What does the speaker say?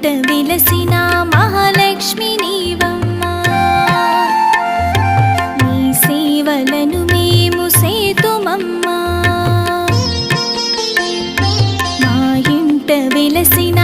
ఇంట విలసిన మహాలక్ష్మి నీవమ్మా నీ సేవలను మేము సేతుమమ్మా మా ఇంట విలసిన